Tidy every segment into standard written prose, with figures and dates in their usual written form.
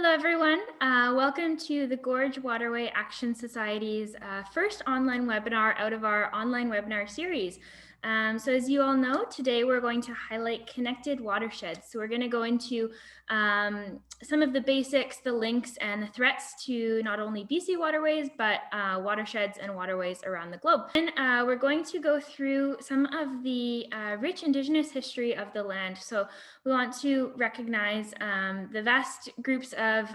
Hello, everyone. Welcome to the Gorge Waterway Action Society's first online webinar out of our online webinar series. So as you all know, today we're going to highlight connected watersheds. So we're going to go into some of the basics, the links, and the threats to not only BC waterways, but watersheds and waterways around the globe. And we're going to go through some of the rich Indigenous history of the land. So we want to recognize the vast groups of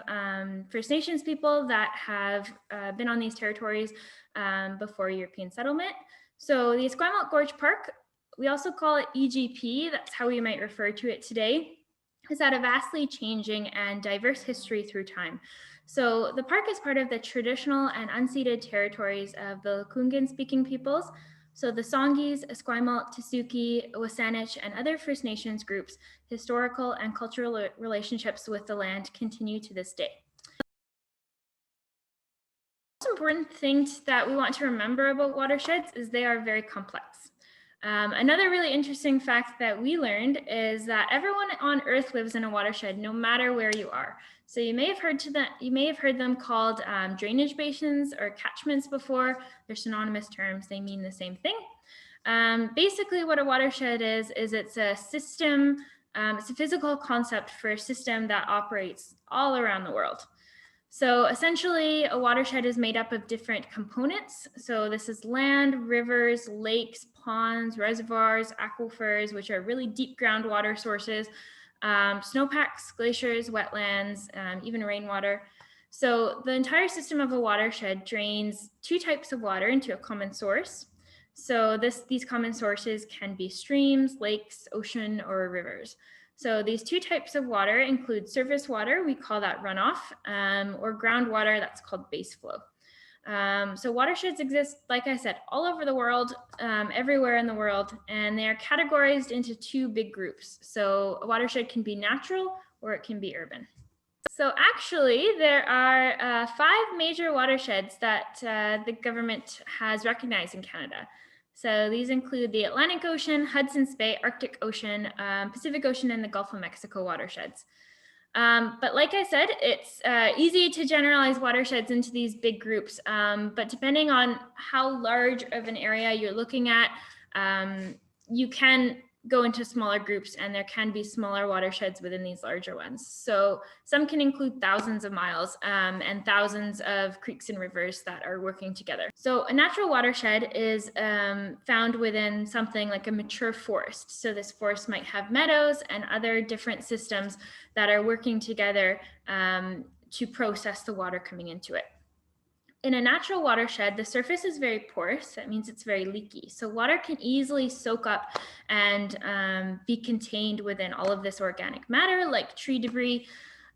First Nations people that have been on these territories before European settlement. So the Esquimalt Gorge Park, we also call it EGP, that's how we might refer to it today, has had a vastly changing and diverse history through time. So the park is part of the traditional and unceded territories of the Kungan-speaking peoples. So the Songhees, Esquimalt, Tsuut'ina, Wasanich, and other First Nations groups, historical and cultural relationships with the land continue to this day. The most important thing that we want to remember about watersheds is they are very complex. Another really interesting fact that we learned is that everyone on Earth lives in a watershed, no matter where you are. So you may have heard them called drainage basins or catchments before. They're synonymous terms; they mean the same thing. Basically, what a watershed is it's a system. It's a physical concept for a system that operates all around the world. So essentially, a watershed is made up of different components. So this is land, rivers, lakes, ponds, reservoirs, aquifers, which are really deep groundwater sources, snowpacks, glaciers, wetlands, even rainwater. So the entire system of a watershed drains two types of water into a common source. So these common sources can be streams, lakes, ocean, or rivers. So these two types of water include surface water, we call that runoff, or groundwater, that's called base flow. So watersheds exist, like I said, all over the world, everywhere in the world, and they are categorized into two big groups. So a watershed can be natural or it can be urban. So actually, there are 5 major watersheds that the government has recognized in Canada. So these include the Atlantic Ocean, Hudson's Bay, Arctic Ocean, Pacific Ocean, and the Gulf of Mexico watersheds. But like I said, it's easy to generalize watersheds into these big groups. But depending on how large of an area you're looking at, you can go into smaller groups, and there can be smaller watersheds within these larger ones. So some can include thousands of miles and thousands of creeks and rivers that are working together. So a natural watershed is found within something like a mature forest. So this forest might have meadows and other different systems that are working together to process the water coming into it. In a natural watershed, the surface is very porous. That means it's very leaky. So water can easily soak up and be contained within all of this organic matter, like tree debris.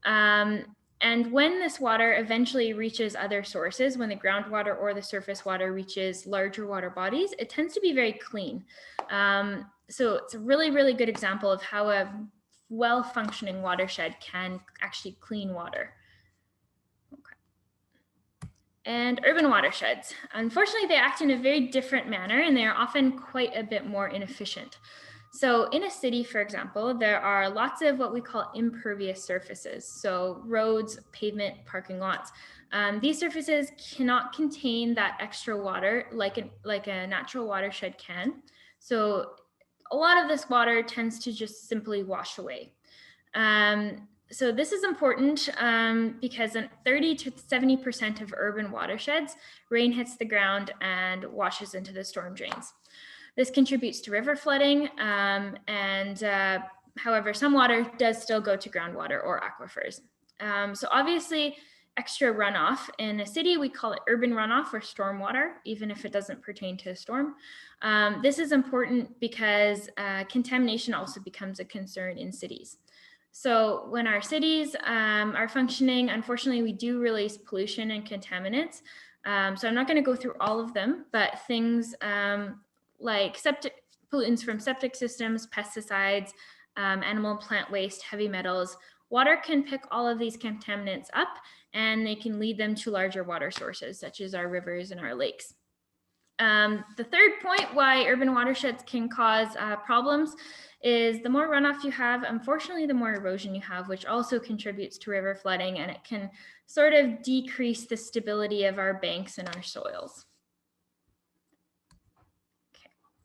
And when this water eventually reaches other sources, when the groundwater or the surface water reaches larger water bodies, it tends to be very clean. So it's a really, really good example of how a well-functioning watershed can actually clean water. And urban watersheds. Unfortunately, they act in a very different manner, and they are often quite a bit more inefficient. So in a city, for example, there are lots of what we call impervious surfaces. So roads, pavement, parking lots. These surfaces cannot contain that extra water like a natural watershed can. So a lot of this water tends to just simply wash away. So this is important because in 30 to 70% of urban watersheds, rain hits the ground and washes into the storm drains. This contributes to river flooding, however, some water does still go to groundwater or aquifers. So obviously, extra runoff. In a city, we call it urban runoff or stormwater, even if it doesn't pertain to a storm. This is important because contamination also becomes a concern in cities. So when our cities are functioning, unfortunately, we do release pollution and contaminants. So I'm not going to go through all of them, but things like septic pollutants from septic systems, pesticides, animal and plant waste, heavy metals, water can pick all of these contaminants up, and they can lead them to larger water sources, such as our rivers and our lakes. The third point why urban watersheds can cause problems is the more runoff you have, unfortunately, the more erosion you have, which also contributes to river flooding, and it can sort of decrease the stability of our banks and our soils.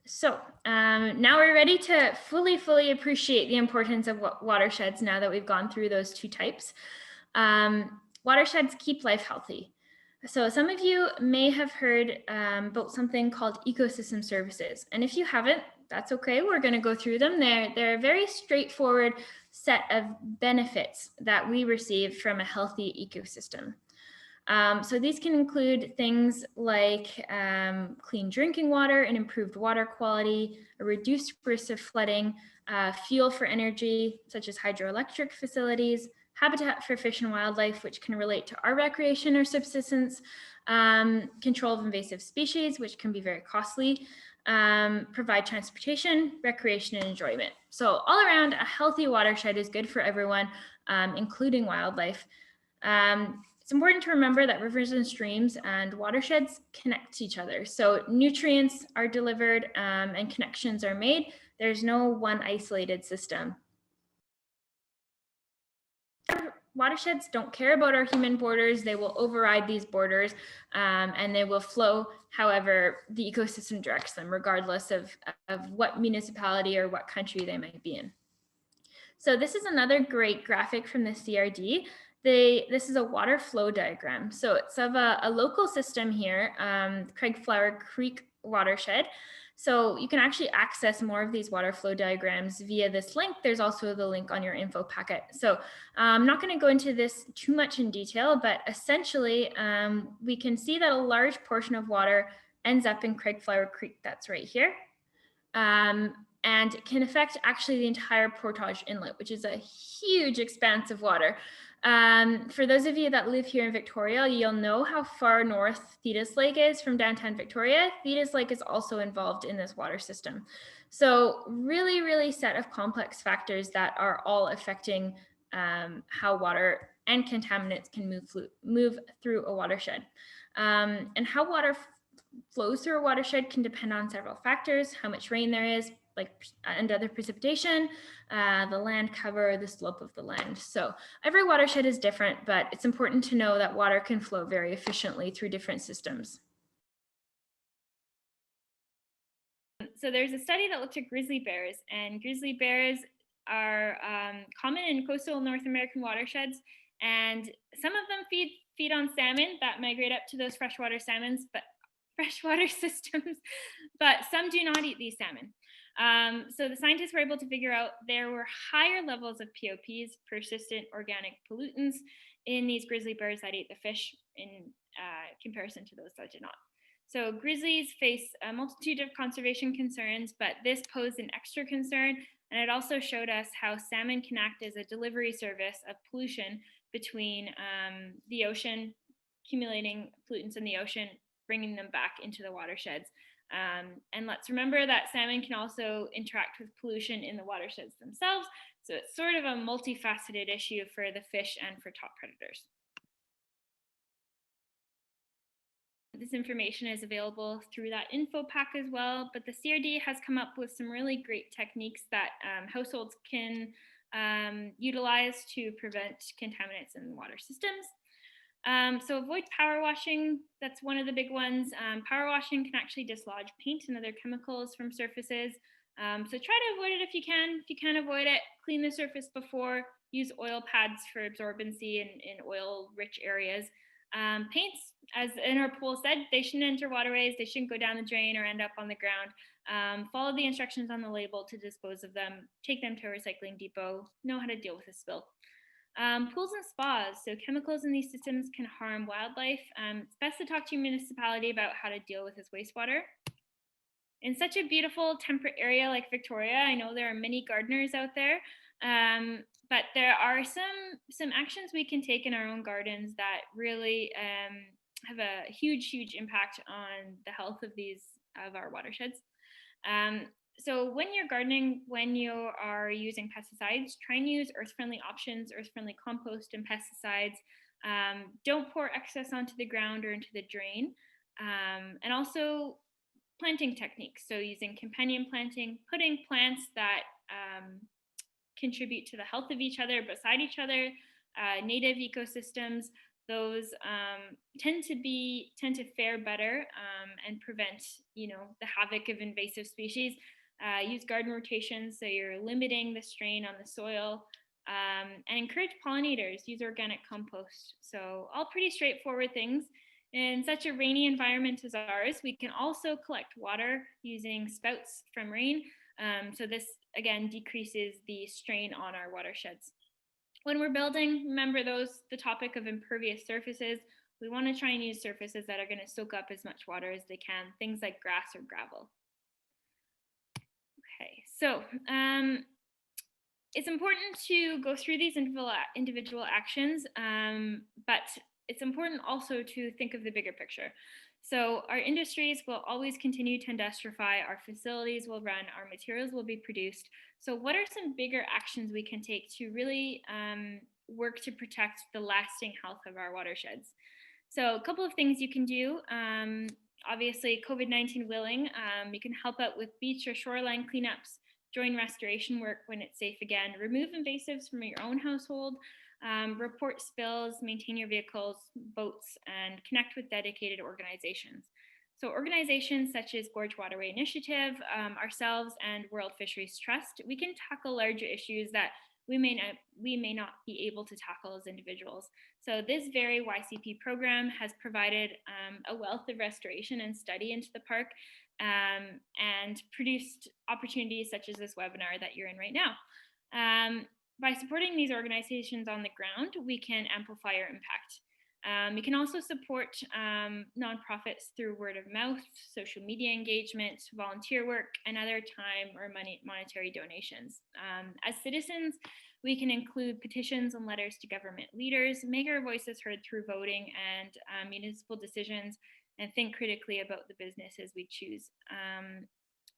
So now we're ready to fully appreciate the importance of watersheds now that we've gone through those two types. Watersheds keep life healthy. So some of you may have heard about something called ecosystem services. And if you haven't, that's okay. We're going to go through them. They're a very straightforward set of benefits that we receive from a healthy ecosystem. So these can include things like clean drinking water and improved water quality, a reduced risk of flooding, fuel for energy, such as hydroelectric facilities, habitat for fish and wildlife, which can relate to our recreation or subsistence, control of invasive species, which can be very costly, provide transportation, recreation, and enjoyment. So all around, a healthy watershed is good for everyone, including wildlife. It's important to remember that rivers and streams and watersheds connect to each other. So nutrients are delivered and connections are made. There's no one isolated system. Watersheds don't care about our human borders. They will override these borders and they will flow however the ecosystem directs them, regardless of what municipality or what country they might be in. So this is another great graphic from the CRD. This is a water flow diagram. So it's of a local system here, Craigflower Creek watershed. So you can actually access more of these water flow diagrams via this link. There's also the link on your info packet. So I'm not going to go into this too much in detail, but essentially we can see that a large portion of water ends up in Craigflower Creek. That's right here. And it can affect actually the entire Portage Inlet, which is a huge expanse of water. For those of you that live here in Victoria, you'll know how far north Thetis Lake is from downtown Victoria. Thetis Lake is also involved in this water system. So really set of complex factors that are all affecting how water and contaminants can move through a watershed. And how water flows through a watershed can depend on several factors: how much rain there is, and other precipitation, the land cover, the slope of the land. So every watershed is different, but it's important to know that water can flow very efficiently through different systems. So there's a study that looked at grizzly bears, and grizzly bears are common in coastal North American watersheds, and some of them feed on salmon that migrate up to those freshwater systems, but some do not eat these salmon. So the scientists were able to figure out there were higher levels of POPs, persistent organic pollutants, in these grizzly bears that ate the fish in comparison to those that did not. So grizzlies face a multitude of conservation concerns, but this posed an extra concern, and it also showed us how salmon can act as a delivery service of pollution between the ocean, accumulating pollutants in the ocean, bringing them back into the watersheds. And let's remember that salmon can also interact with pollution in the watersheds themselves. So it's sort of a multifaceted issue for the fish and for top predators. This information is available through that info pack as well, but the CRD has come up with some really great techniques that households can utilize to prevent contaminants in water systems. So avoid power washing. That's one of the big ones. Power washing can actually dislodge paint and other chemicals from surfaces. So try to avoid it if you can. If you can't avoid it, clean the surface before. Use oil pads for absorbency in oil-rich areas. Paints, as Interpol said, they shouldn't enter waterways. They shouldn't go down the drain or end up on the ground. Follow the instructions on the label to dispose of them. Take them to a recycling depot. Know how to deal with a spill. Pools and spas. So chemicals in these systems can harm wildlife. It's best to talk to your municipality about how to deal with this wastewater. In such a beautiful temperate area like Victoria, I know there are many gardeners out there, but there are some actions we can take in our own gardens that really have a huge impact on the health of our watersheds. So when you're gardening, when you are using pesticides, try and use earth-friendly options, earth-friendly compost and pesticides. Don't pour excess onto the ground or into the drain. And also planting techniques. So using companion planting, putting plants that contribute to the health of each other beside each other. Native ecosystems, those tend to fare better and prevent, the havoc of invasive species. Use garden rotations, so you're limiting the strain on the soil, and encourage pollinators. Use organic compost. So all pretty straightforward things. In such a rainy environment as ours, we can also collect water using spouts from rain. So this, again, decreases the strain on our watersheds. When we're building, remember the topic of impervious surfaces. We want to try and use surfaces that are going to soak up as much water as they can, things like grass or gravel. Okay, so it's important to go through these individual actions, but it's important also to think of the bigger picture. So our industries will always continue to industrify, our facilities will run, our materials will be produced. So what are some bigger actions we can take to really work to protect the lasting health of our watersheds? So a couple of things you can do. Obviously, COVID-19 willing, you can help out with beach or shoreline cleanups, join restoration work when it's safe again, remove invasives from your own household, report spills, maintain your vehicles, boats, and connect with dedicated organizations. So organizations such as Gorge Waterway Initiative, ourselves, and World Fisheries Trust, we can tackle larger issues that we may not be able to tackle as individuals. So this very YCP program has provided a wealth of restoration and study into the park, and produced opportunities such as this webinar that you're in right now. By supporting these organizations on the ground, we can amplify our impact. You can also support nonprofits through word of mouth, social media engagement, volunteer work, and other time or monetary donations. As citizens, we can include petitions and letters to government leaders, make our voices heard through voting and municipal decisions, and think critically about the businesses we choose.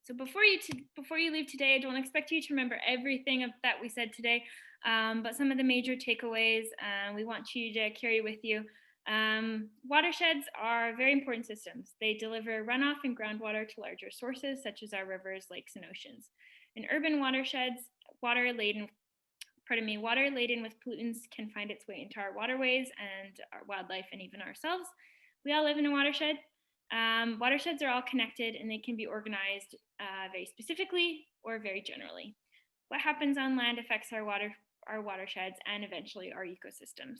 So before you leave today, I don't expect you to remember everything that we said today, but some of the major takeaways we want you to carry with you. Watersheds are very important systems. They deliver runoff and groundwater to larger sources, such as our rivers, lakes, and oceans. In urban watersheds, water laden with pollutants can find its way into our waterways and our wildlife and even ourselves. We all live in a watershed. Watersheds are all connected, and they can be organized very specifically or very generally. What happens on land affects our watersheds and eventually our ecosystems.